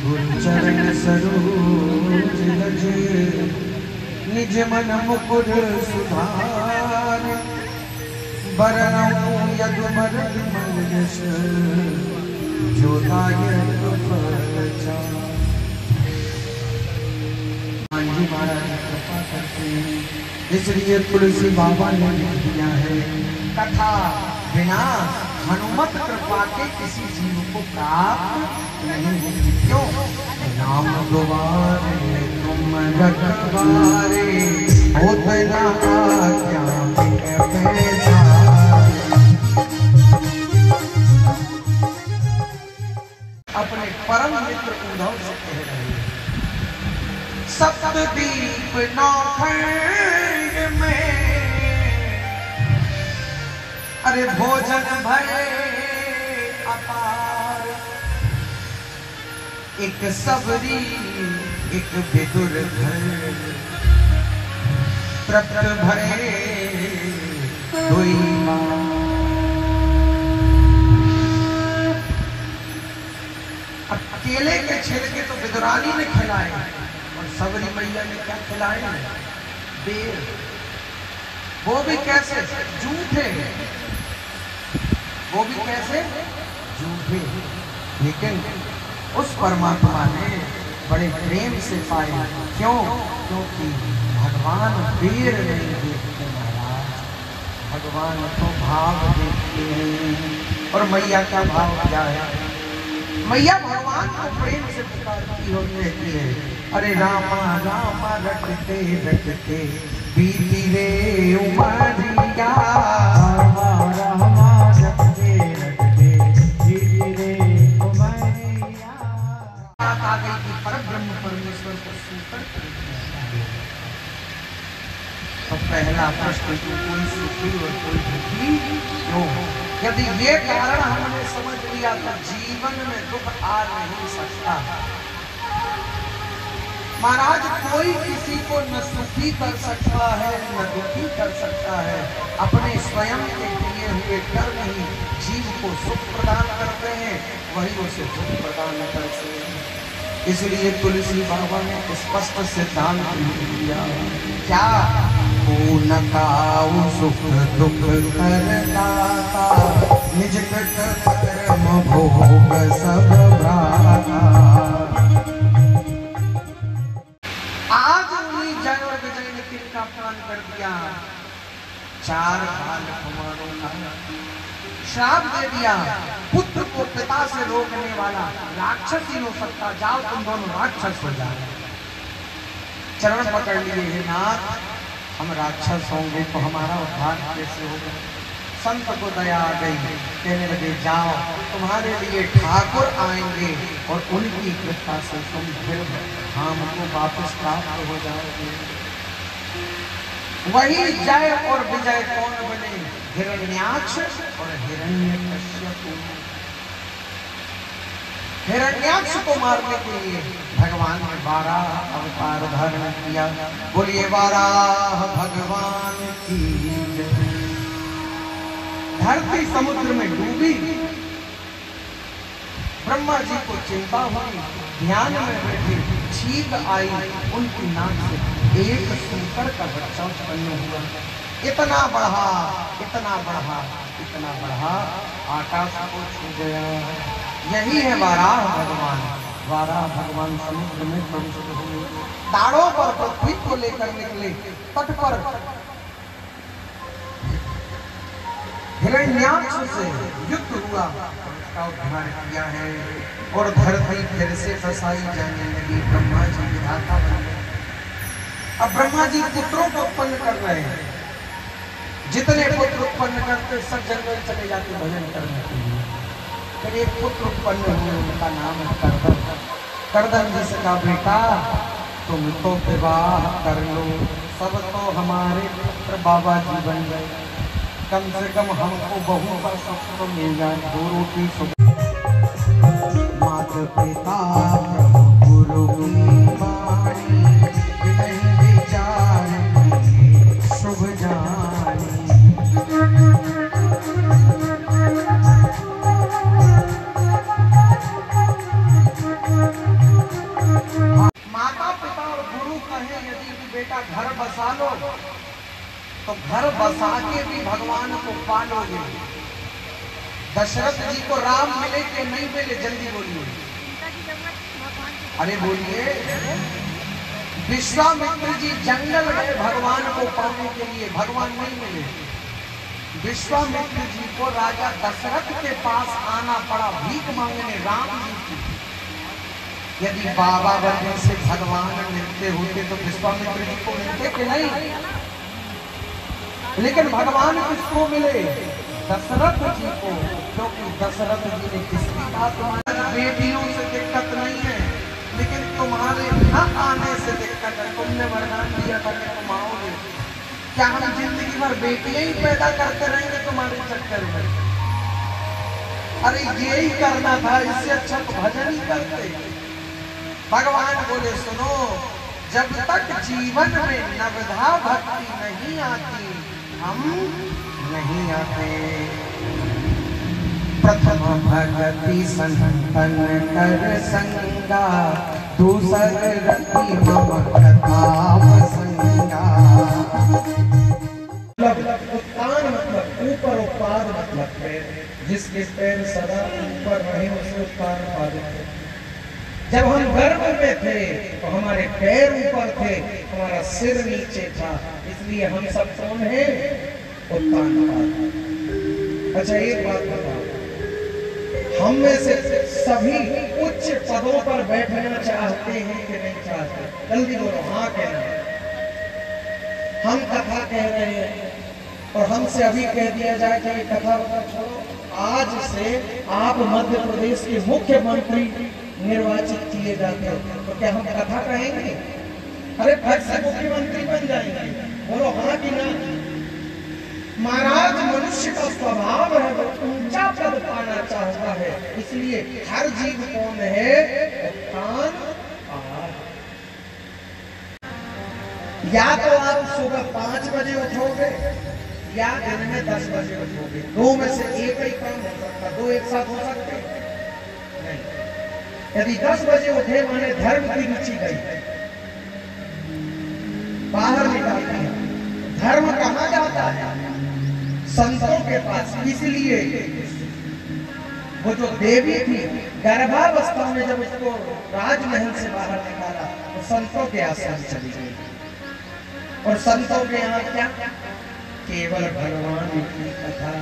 गुरु चरण सरोज रज निज मन मुकुर सुधार बरनऊं यदुमरद मल यश जो दायक प्रचार। जी महाराज कृपा करते इसलिए तुलसी बाबा ने लिख दिया है कथा बिना हनुमत कृपा के किसी जीव को प्राप्त नहीं होती। क्यों? नाम द्वारे तुम रखवारे होत ना आज्ञा अपने परम मित्र उद्धव से कह रहे हैं सप्तदीप नौखंड में अरे भोजन भये अपार एक सबरी एक विदुर घर तृप्त भये दुई मां। केले के छिलके तो विदुरानी ने खिलाए और सबरी मैया ने क्या खिलाए? बेर। वो भी कैसे? झूठे। वो भी कैसे? झूठे। लेकिन उस परमात्मा ने बड़े प्रेम से पाए। क्यों? क्योंकि भगवान बेर नहीं देखते महाराज, भगवान तो भाव देखते हैं। और मैया का भाव क्या है? मैया भगवान को प्रेम से पुकारती हो रहती है अरे रामा रामा रटते रटते बीती रे उमरिया रामा रामा रटते रटते बीती रे उमरिया। आ गई कि परब्रह्म परमेश्वर को सुनकर तो पहला प्रश्न कोई सुखी और कोई दुखी क्यों? यदि ये कारण हमने समझ लिया तो जीवन में दुख आ नहीं सकता। महाराज कोई किसी को न सुखी कर सकता है न दुखी कर सकता है। अपने स्वयं के किए हुए कर्म ही जीव को सुख प्रदान करते हैं, वही उसे दुख प्रदान करते हैं। इसलिए तुलसी बाबा ने स्पष्ट सिद्धांत दिया क्या? न काऊ सुख दुख करदाता निज कृत कर्म भोग सब भ्राता। आज उन्हीं जय और विजय ने किनका अपमान कर दिया? 4 बालकुमारों का श्राप दे दिया। पुत्र को पिता से रोकने वाला राक्षस ही हो सकता, जाओ तुम दोनों राक्षस हो जाओ। चरण पकड़ लिए हे नाथ, हम राक्षस होंगे तो हमारा उद्धार कैसे होगा? संत को दया आ गई, कहने लगे जाओ तुम्हारे लिए ठाकुर आएंगे और उनकी कृपा से तुम फिर हमको वापस प्राप्त हो जाओगे। वही जय और विजय कौन बने? हिरण्याक्ष और हिरण्यकश्यप। हिरण्याक्ष को मारने के लिए भगवान ने 12 अवतार धारण किया। बोलिए वाराह भगवान की। धरती समुद्र में डूबी, ब्रह्मा जी को चिंता हुई, ध्यान में बैठे, छींक आई, उनकी नाक से एक सूकर का बच्चा उत्पन्न हुआ। इतना बढ़ा, इतना बढ़ा, इतना बढ़ा, आकाश को छू गया। यही है वाराह भगवान। वाराह भगवान समुद्र में प्रविष्ट हुए, दाढ़ों पर पृथ्वी को लेकर निकले, तट पर हिरण्याक्ष से युद्ध हुआ, उसका उद्धार किया है और धरती फिर से बसाई जाने लगी। ब्रह्मा जी विधाता बन गए। अब ब्रह्मा जी पुत्रों को उत्पन्न कर रहे हैं। जितने पुत्र उत्पन्न करते सब जंगल चले जाते भजन करने के लिए। फिर एक पुत्र उत्पन्न हुए, उनका नाम है करदम। करदम जी से कहा बेटा तुम तो विवाह कर लो, सब तो हमारे पुत्र बाबा जी बन गए, कम से कम हमको बहू का सुख तो मिल जाए, 2 रोटी माता पिता प्रभु गुरु की वाणी नहीं विचार शुभ जानी। कहें यदि कि बेटा घर बसा लो, तो घर बसा के भी भगवान को पालोगे। दशरथ जी को राम मिले कि नहीं मिले, जल्दी बोलिए। अरे बोलिए। विश्वामित्र जी जंगल गए भगवान को पाने के लिए, भगवान नहीं मिले। विश्वामित्र जी को राजा दशरथ के पास आना पड़ा भीख मांगने राम जी की। यदि बाबा बनने से भगवान मिलते होते तो विश्वामित्र जी को मिलते कि नहीं? लेकिन भगवान किसको मिले? दशरथ जी को, क्योंकि दशरथ जी ने किसकी बात मानी? बेटियों से दिक्कत नहीं है, लेकिन तुम्हारे न आने से दिक्कत है। तुमने वरदान दिया था कि तुम आओगे, क्या हम जिंदगी भर बेटियां ही पैदा करते रहेंगे तुम्हारे चक्कर में? अरे यही करना था, इससे अच्छा तो भजन ही करते। भगवान बोले सुनो, जब तक जीवन में नवधा भक्ति नहीं आती हम नहीं आते। प्रथम भगति संतन कर संगा, दूसर रति मम कथा संगा। उत्तान मतलब ऊपर, उपाद मतलब पैर। जिसके पैर सदा ऊपर रहे उसे उत्तान पाद। जब हम गर्भ में थे तो हमारे पैर ऊपर थे, हमारा सिर नीचे था, इसलिए हम सब कौन हैं? उत्तान पाद। अच्छा एक बात बताओ, हम में से सभी उच्च पदों पर बैठना चाहते हैं कि नहीं चाहते? जल्दी बोलो हाँ कहना। हम कथा कह रहे हैं और हमसे अभी कह दिया जाए कि कथा छोड़ो, आज से आप मध्य प्रदेश के मुख्यमंत्री निर्वाचित किए जाते हो, तो क्या हम कथा कहेंगे? अरे फट से मुख्यमंत्री बन जाएंगे। बोलो हाँ कि ना? महाराज मनुष्य का स्वभाव है वो ऊंचा पद पाना चाहता है, इसलिए हर जीव कौन है? उत्तान पाद। या तो आप सुबह 5 बजे उठोगे या दिन में 10 बजे उठोगे, दो में से एक ही काम हो सकता, दो एक साथ हो सकते नहीं। यदि 10 बजे उठे माने धर्म की रुचि गई, बाहर निकालती है। धर्म कहाँ जाता है? संतों के पास। इसलिए वो जो देवी थी गर्भावस्था में जब उसको राजमहल से बाहर निकाला तो संतों के आश्रम चली गई। और संतों के यहाँ क्या? केवल भगवान की कथा।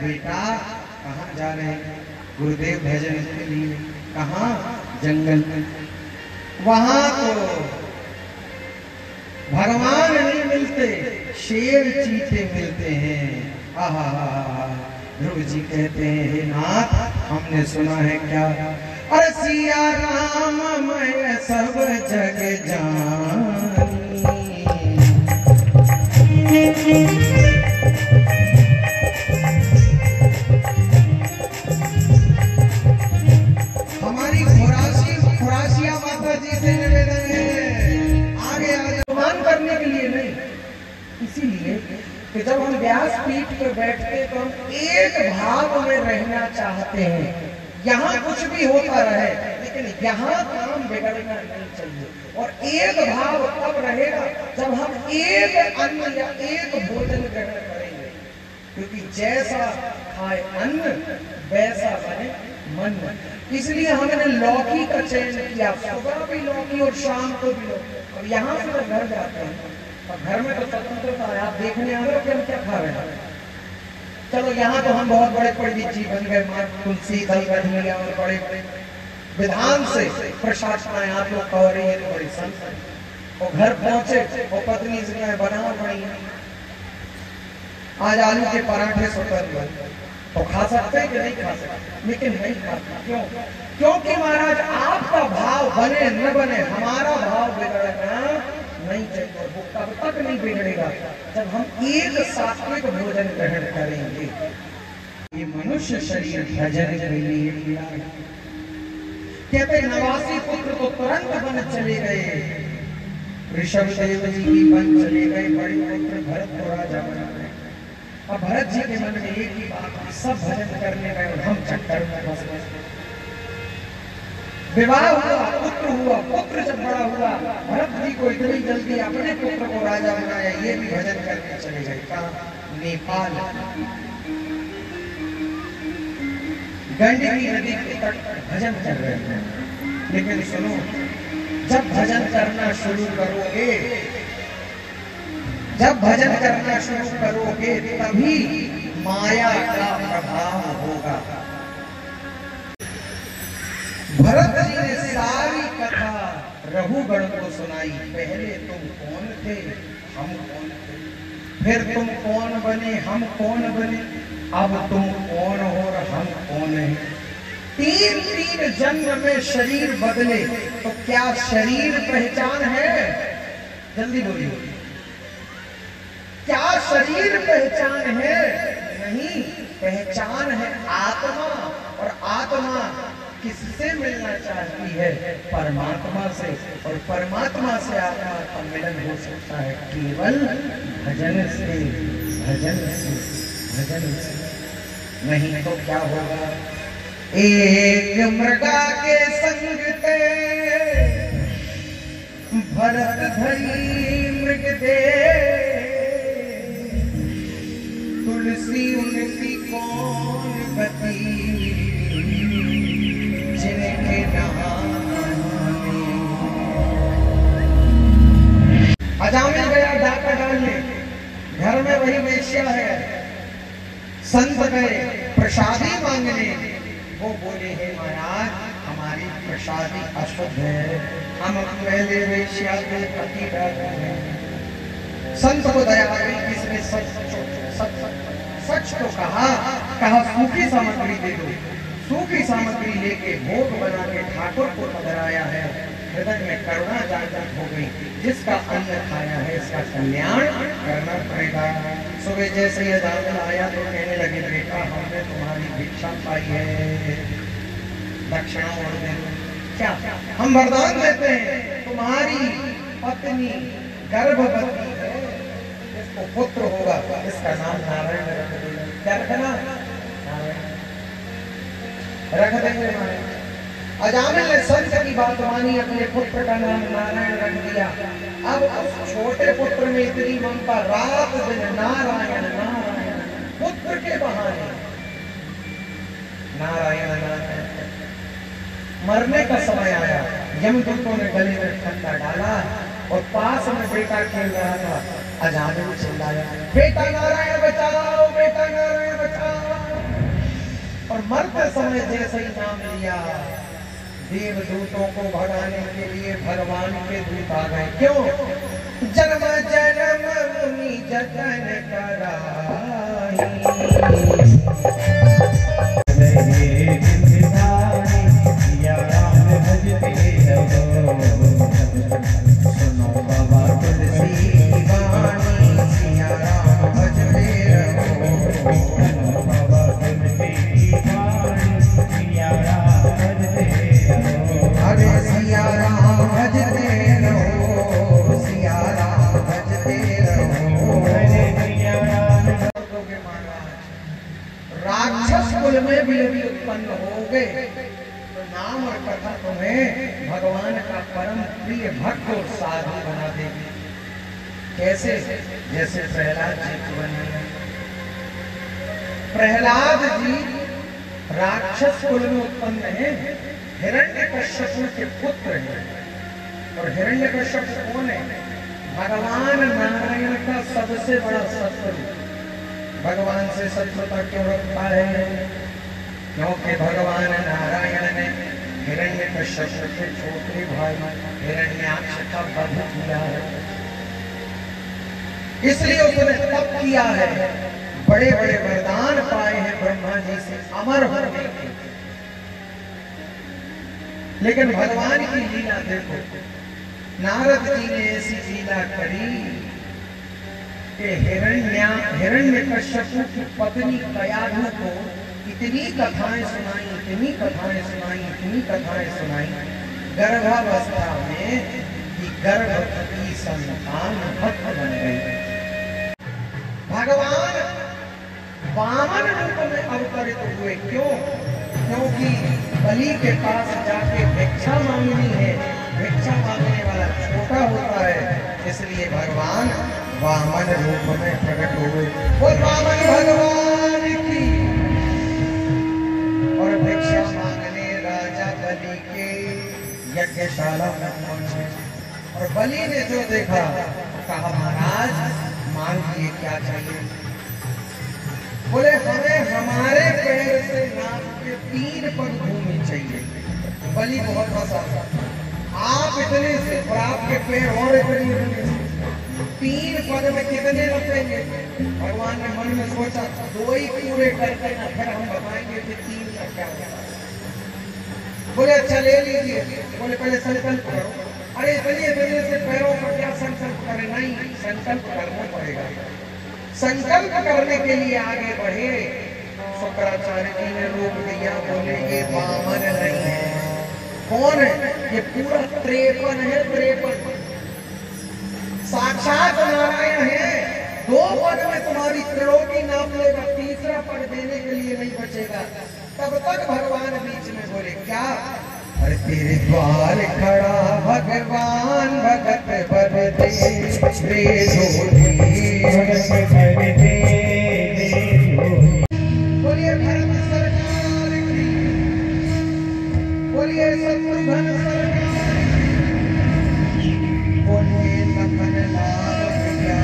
बेटा कहाँ जा रहे हैं? गुरुदेव भजन के लिए। कहाँ? जंगल में। वहां तो भगवान नहीं मिलते, शेर चीते मिलते हैं। आहा, ध्रुव जी कहते हैं नाथ हमने सुना है क्या? अरे सिया राम मैं सब जग जानी। हमारी खुरासिया माता जी से निवेदन है, आगे सम्मान करने के लिए नहीं, इसीलिए कि जब हम व्यास पीठ पर बैठते तो हम एक भाव में रहना चाहते हैं। यहाँ कुछ भी होता रहे, लेकिन यहाँ काम बिगड़ना नहीं चाहिए। और एक भाव तब रहेगा जब हम एक अन्न या एक भोजन ग्रहण करेंगे, क्योंकि जैसा खाए अन्न वैसा बने मन। इसलिए हमने लौकी का चयन किया, सुबह भी लौकी और शाम को भी लौकी। और यहाँ से जब घर जाते हैं, और घर में तो स्वतंत्रता है, आप देखने आ रहे हो कि हम क्या खा रहे हैं। चलो यहाँ तो हम बहुत बड़े पंडित जी बन गए, माँ तुलसी दल गढ़ और बड़े बड़े विधान से प्रशासनाएं आप लोग कह रही है, बड़ी संत। और घर पहुंचे और पत्नी से बना पड़ी, आज आलू के पराठे सुतर तो खा सकते हैं कि नहीं खा सकते, लेकिन नहीं खाते। क्यों? क्योंकि महाराज आपका भाव बने न बने, हमारा भाव बिगड़ना नहीं चाहिए। वो कब तक नहीं बिगड़ेगा? जब हम एक सात्विक भोजन ग्रहण करेंगे। ये मनुष्य शरीर भजन के लिए मिला। कहते 89 पुत्र तो तुरंत बन चले गए, ऋषभदेव जी भी बन चले गए, बड़े पुत्र भरत को राजा बना गए। अब भरत जी के मन में एक ही बात, सब भजन करने गए और हम चक्कर में फंस गए। विवाह हुआ, पुत्र हुआ, पुत्र जब बड़ा हुआ, भरत जी को इतनी जल्दी अपने पुत्र को राजा बनाया, ये भी भजन करने चले गए। कहाँ? नेपाल। गंडकी नदी के तट पर भजन कर रहे हैं। लेकिन सुनो, जब भजन करना शुरू करोगे, जब भजन करना शुरू करोगे, तभी माया का प्रभाव होगा। भरत जी ने सारी कथा रघुगण को सुनाई। पहले तुम कौन थे, हम कौन थे, फिर तुम कौन बने, हम कौन बने, अब तुम कौन हो और हम कौन हैं। 3 जन्म में शरीर बदले, तो क्या शरीर पहचान है? जल्दी बोलिए, क्या शरीर पहचान है? नहीं, पहचान है आत्मा। और आत्मा किससे मिलना चाहती है? परमात्मा से। और परमात्मा से आत्मा का मिलन हो सकता है केवल भजन से, भजन से, भजन से। नहीं तो क्या होगा? एक मृगा के संग ते भरत धरी मृग दे, तुलसी उनकी कौन गति, जिनके नहाने। अजामिल गया डाका डालने, घर में वही वेश्या है। संत गए प्रसादी मांगने, वो बोले हे महाराज हमारी प्रसादी अशुद्ध है, हम पहले वेश्या के पति बैठे हैं। संत को दया आई, किसने सच तो कहा सूखी सामग्री दे दो। सूखी सामग्री लेके भोग बना के ठाकुर को पधराया है। हृदय में करुणा जागृत हो गई, जिसका अन्न खाया है इसका कल्याण करना पड़ेगा। सुबह जैसे ये दाखिल आया तो कहने लगे बेटा हमने तुम्हारी भिक्षा पाई है, दक्षिणा और दे दो। क्या हम वरदान देते हैं, तुम्हारी पत्नी गर्भवती है, इसको पुत्र होगा, इसका नाम नारायण रख देना। क्या रखना? रख देंगे। अजामिल ने संत की बात मानी, अपने पुत्र का नाम नारायण रख दिया। अब उस छोटे पुत्र में इतनी ममता, रात दिन नारायण नारायण, पुत्र के बहाने नारायण नारायण। मरने का समय आया, यमदूतों ने गले में ठंडा डाला और पास में बेटा खेल रहा था। अजामिल चिल्लाया बेटा नारायण बचाओ, बेटा नारायण बचाओ। और मरते समय जैसे ही नाम लिया, देवदूतों को भगाने के लिए भगवान के दूत आ गए। क्यों? जन्म जन्म मुनि जतन कराई, सुनो बाबा तुलसी वाणी, सिया राम भजते रहो। बाबा तुलसी वाणी, सिया राम भजते रहो। अरे सिया राम भजते रहो, सिया राम भजते रहो। राक्षस कुल में भी उत्पन्न होगे तो नाम और कथा तुम्हें भगवान का परम प्रिय भक्त और साधु बना देगी। कैसे? जैसे प्रहलाद जी को बनाया। प्रहलाद जी राक्षस कुल में उत्पन्न है, हिरण्यकश्यप के पुत्र हैं। और हिरण्यकश्यप कौन है? भगवान नारायण का सबसे बड़ा शत्रु। भगवान से शत्रुता क्यों रखता है? क्योंकि भगवान नारायण ने हिरण्यकश्यप के छोटे भाई हिरण्याक्ष का वध किया है, इसलिए उसने तप किया है, बड़े बड़े वरदान पाए हैं ब्रह्मा जी से अमर होने के। लेकिन भगवान की लीला देखो, नारद जी ने ऐसी लीला करी कि हिरण्यकश्यप की पत्नी कयाधु को इतनी कथाएं सुनाई, इतनी कथाएं सुनाई, इतनी कथाएं सुनाई गर्भावस्था में कि गर्भवती संतान भक्त बन गई। भगवान वामन रूप में अवतरित हुए। क्यों? क्योंकि बलि के पास जाके भिक्षा मांगनी है, भिक्षा मांगने वाला छोटा होता है, इसलिए भगवान वामन रूप में प्रकट हुए। वो वामन भगवान की और भिक्षा मांगने राजा बलि के यज्ञशाला में पहुंचे। और बलि ने जो देखा कहा, महाराज मांगिए क्या चाहिए? बोले हमें हमारे पैर से नाप के 3 पद भूमि चाहिए। बलि बहुत हंसा, आप इतने से और आपके पैर और इतने 3 पद में कितने रुपेंगे? भगवान ने मन में सोचा 2 ही पूरे करके ना फिर हम बताएंगे कि 3 का क्या होगा। बोले अच्छा ले लीजिए। बोले पहले संकल्प करो। अरे चलिए चलिए से पैरों पर क्या संकल्प करें? नहीं, संकल्प करना पड़ेगा। संकल्प करने के लिए आगे बढ़े। शुक्राचार्य जी ने रोक दिया, बोले ये वामन नहीं है। कौन है? ये पूरा 53 है, 53 साक्षात नारायण है। 2 पद में तुम्हारी त्रिलोकी नाप लेगा, 3रा पद देने के लिए नहीं बचेगा। तब तक भगवान बीच में बोले क्या? अरे तेरे द्वार खड़ा भगवान भगत बर दे, बोलिए भरत सरकार की, बोलिए शत्रुघ्न सरकार की, बोलिए लखन लाल की।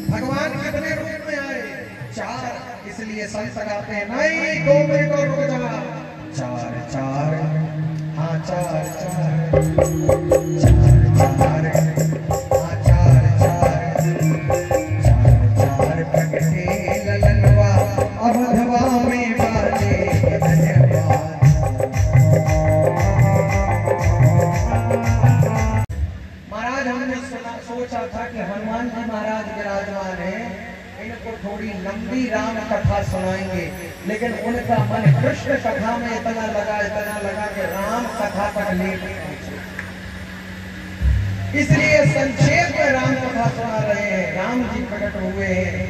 भगवान कितने रूप में आए? 4। इसलिए संत गाते हैं नहीं 2 मिनट और रुक जा। 4 4 हाँ 4 4 4 4 हाँ 4 4 प्रगटे ललनवा अवधवा में बाजे धन्यवाद। महाराज हमने सोचा था कि हनुमान जी महाराज विराजमान है, इनको थोड़ी लंबी राम कथा सुनाएंगे, लेकिन उनका मन कृष्ण कथा में इतना लगा कि राम कथा तक लेट पहुंचे। इसलिए संक्षेप में राम कथा सुना रहे हैं। राम जी प्रकट हुए हैं,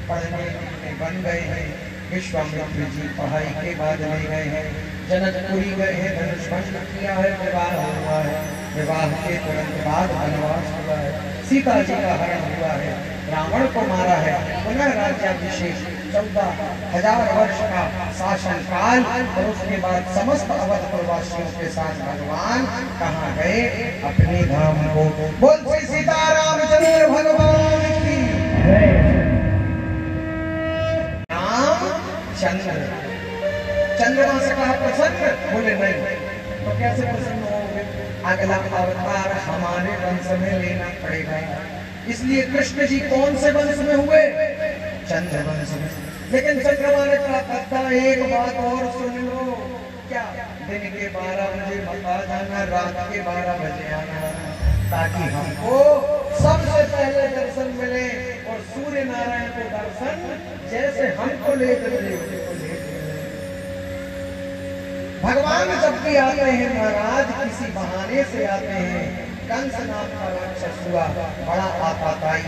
पढ़ने लिखने बन गए हैं, विश्वामित्र जी पढ़ाई के बाद ले गए हैं, जनकपुरी गए हैं, धनुष भंग किया है, विवाह हुआ है, विवाह के तुरंत बाद वनवास हुआ है, सीता जी का हरण हुआ है, रावण को मारा है, पुनः राज्याभिषेक, 14,000 वर्ष का शासन काल, और उसके बाद समस्त अवध प्रवासियों के साथ भगवान कहाँ गए? अपने धाम को। बोल श्री सीतारामचंद्र भगवान की। रामचंद्र चंद्रमा से कहा प्रसन्न? बोले नहीं। तो कैसे प्रसन्न होंगे? अगला अवतार हमारे वंश में लेना पड़ेगा। इसलिए कृष्ण जी कौन से वंश में हुए? चंद्र वंश में। लेकिन चंद्रमा ने कहा एक बात और सुन लो। क्या? दिन के 12 बजे मत आ जाना, रात के 12 बजे आना, ताकि हमको सबसे पहले दर्शन मिले और सूर्य नारायण को दर्शन जैसे हमको लेट मिले। भगवान जब भी आते हैं महाराज किसी बहाने से आते हैं। कंस नाम का राक्षस हुआ, बड़ा आपाताई।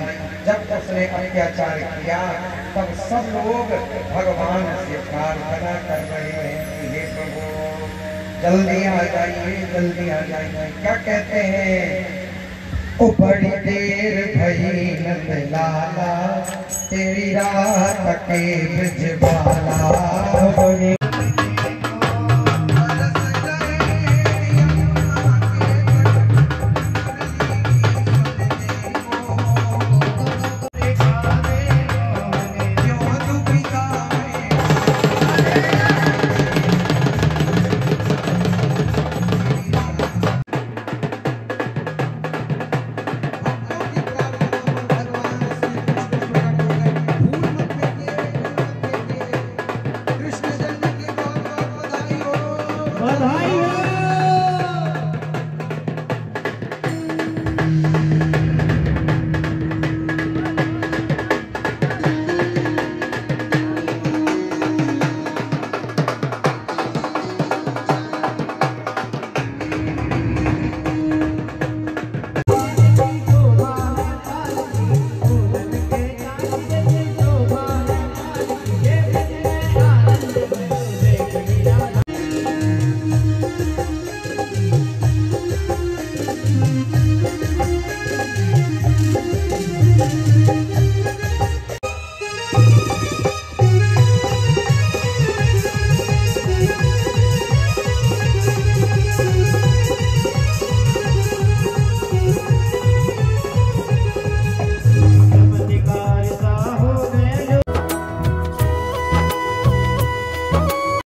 जब ने अत्याचार किया, तब सब लोग भगवान से प्रार्थना कर रहे हैं कि हे प्रभु जल्दी आ जाइए, जल्दी आ जाइए। क्या कहते हैं? ओ बड़ी देर भई नंद लाला, तेरी रात के ब्रजवाला।